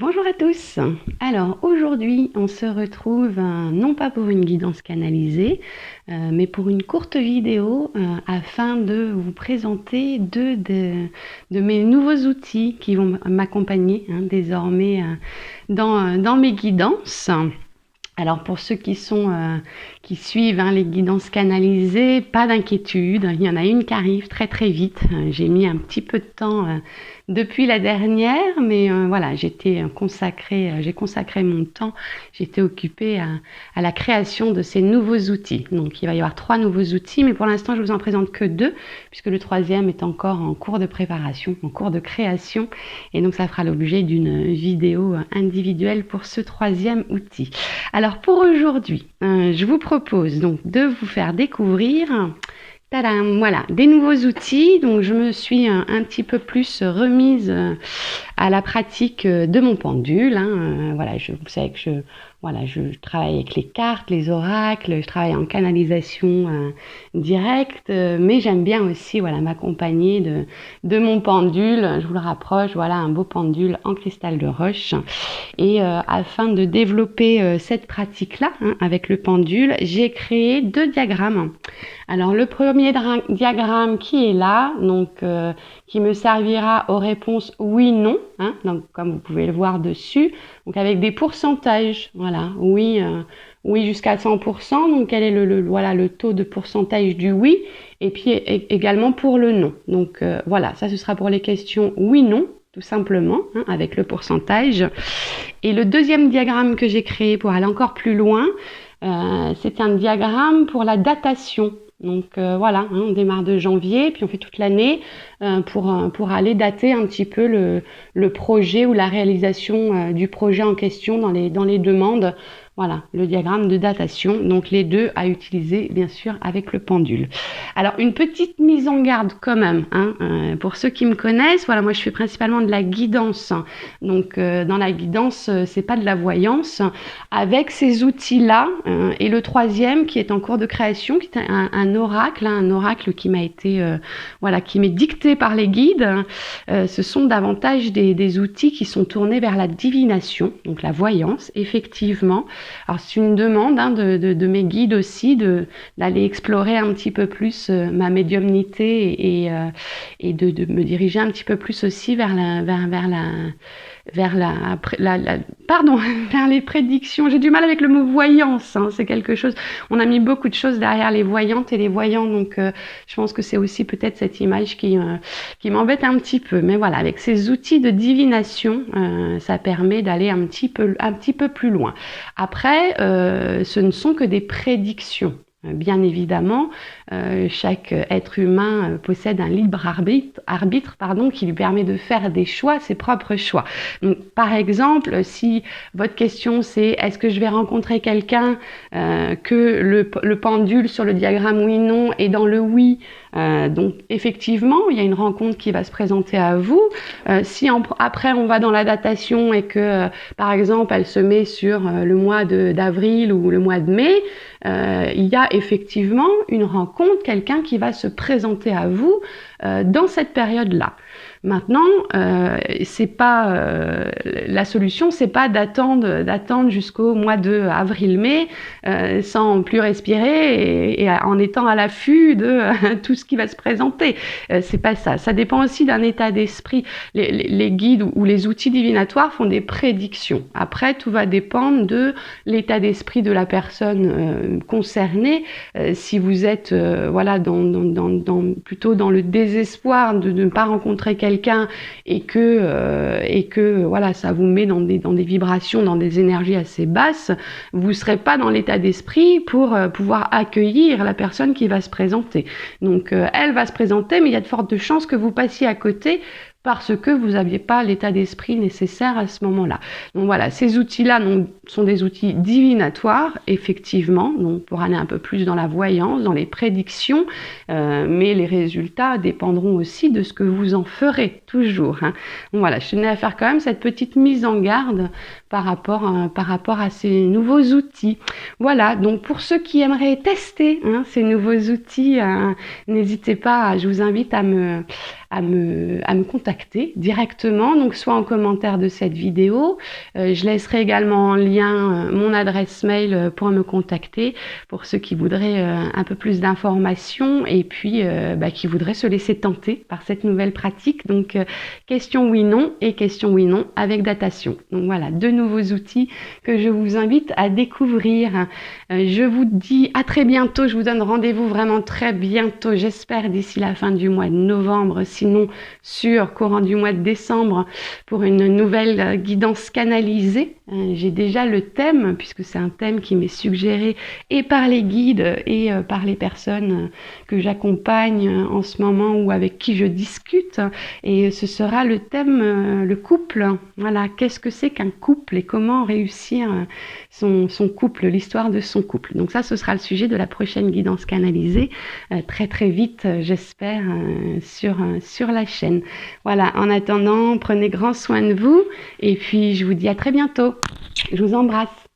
Bonjour à tous. Alors aujourd'hui, on se retrouve non pas pour une guidance canalisée, mais pour une courte vidéo afin de vous présenter deux de mes nouveaux outils qui vont m'accompagner désormais dans mes guidances. Alors pour ceux qui suivent les guidances canalisées, pas d'inquiétude, il y en a une qui arrive très très vite. J'ai mis un petit peu de temps depuis la dernière, mais voilà, j'ai consacré mon temps, j'étais occupée à la création de ces nouveaux outils. Donc il va y avoir 3 nouveaux outils, mais pour l'instant je vous en présente que 2, puisque le 3e est encore en cours de préparation, en cours de création, et donc ça fera l'objet d'une vidéo individuelle pour ce 3e outil. Alors pour aujourd'hui, je vous propose donc de vous faire découvrir voilà, des nouveaux outils. Donc je me suis un petit peu plus remise à la pratique de mon pendule. Voilà, vous savez que je travaille avec les cartes, les oracles, je travaille en canalisation directe, mais j'aime bien aussi m'accompagner de mon pendule. Je vous le rapproche, voilà un beau pendule en cristal de roche. Et afin de développer cette pratique-là avec le pendule, j'ai créé 2 diagrammes. Alors le premier diagramme qui est là, donc qui me servira aux réponses oui/non, donc comme vous pouvez le voir dessus, donc avec des pourcentages, voilà, oui jusqu'à 100%, donc quel est le taux de pourcentage du oui, et puis également pour le non. Donc voilà, ça ce sera pour les questions oui/non, tout simplement, avec le pourcentage. Et le deuxième diagramme que j'ai créé pour aller encore plus loin, c'est un diagramme pour la datation. Donc voilà, on démarre de janvier, puis on fait toute l'année pour aller dater un petit peu le projet ou la réalisation du projet en question dans les demandes. Voilà, le diagramme de datation, donc les deux à utiliser bien sûr avec le pendule. Alors une petite mise en garde quand même, pour ceux qui me connaissent, voilà, moi je fais principalement de la guidance. Donc dans la guidance, c'est pas de la voyance. Avec ces outils-là, et le 3e qui est en cours de création, qui est un oracle qui m'a été, qui m'est dicté par les guides. Ce sont davantage des outils qui sont tournés vers la divination, donc la voyance, effectivement. Alors c'est une demande de mes guides aussi d'aller explorer un petit peu plus ma médiumnité et de me diriger un petit peu plus aussi vers les prédictions. J'ai du mal avec le mot voyance, c'est quelque chose, on a mis beaucoup de choses derrière les voyantes et les voyants, donc je pense que c'est aussi peut-être cette image qui m'embête un petit peu, mais voilà, avec ces outils de divination, ça permet d'aller un petit peu plus loin. Après, ce ne sont que des prédictions. Bien évidemment, chaque être humain possède un libre arbitre qui lui permet de faire des choix, ses propres choix. Donc, par exemple, si votre question c'est est-ce que je vais rencontrer quelqu'un que le pendule sur le diagramme oui/non est dans le oui, donc effectivement, il y a une rencontre qui va se présenter à vous. Si après on va dans la datation et que, par exemple, elle se met sur le mois d'avril ou le mois de mai, il y a effectivement une rencontre, quelqu'un qui va se présenter à vous dans cette période-là. Maintenant, c'est pas la solution, c'est pas d'attendre jusqu'au mois de avril-mai sans plus respirer et en étant à l'affût de tout ce qui va se présenter. C'est pas ça. Ça dépend aussi d'un état d'esprit. Les guides ou les outils divinatoires font des prédictions. Après, tout va dépendre de l'état d'esprit de la personne concernée. Si vous êtes plutôt dans le désespoir de ne pas rencontrer quelqu'un et que voilà, ça vous met dans des vibrations, dans des énergies assez basses, vous serez pas dans l'état d'esprit pour pouvoir accueillir la personne qui va se présenter. Donc elle va se présenter, mais il y a de fortes chances que vous passiez à côté parce que vous n'aviez pas l'état d'esprit nécessaire à ce moment-là. Donc voilà, ces outils-là sont des outils divinatoires, effectivement, donc pour aller un peu plus dans la voyance, dans les prédictions, mais les résultats dépendront aussi de ce que vous en ferez, toujours. Donc voilà, je tenais à faire quand même cette petite mise en garde par rapport à ces nouveaux outils. Voilà, donc pour ceux qui aimeraient tester ces nouveaux outils, n'hésitez pas, je vous invite à me contacter directement, donc soit en commentaire de cette vidéo. Je laisserai également en lien mon adresse mail pour me contacter, pour ceux qui voudraient un peu plus d'informations et puis qui voudraient se laisser tenter par cette nouvelle pratique. Donc question oui non et question oui non avec datation. Donc voilà, deux nouveaux outils que je vous invite à découvrir. Je vous dis à très bientôt, je vous donne rendez-vous vraiment très bientôt, j'espère d'ici la fin du mois de novembre, sinon sur courant du mois de décembre pour une nouvelle guidance canalisée. J'ai déjà le thème, puisque c'est un thème qui m'est suggéré et par les guides et par les personnes que j'accompagne en ce moment ou avec qui je discute. Et ce sera le thème, le couple. Voilà, qu'est-ce que c'est qu'un couple et comment réussir son couple, l'histoire de son couple. Donc ça, ce sera le sujet de la prochaine guidance canalisée, très très vite, j'espère, sur la chaîne. Voilà, en attendant, prenez grand soin de vous et puis je vous dis à très bientôt. Je vous embrasse.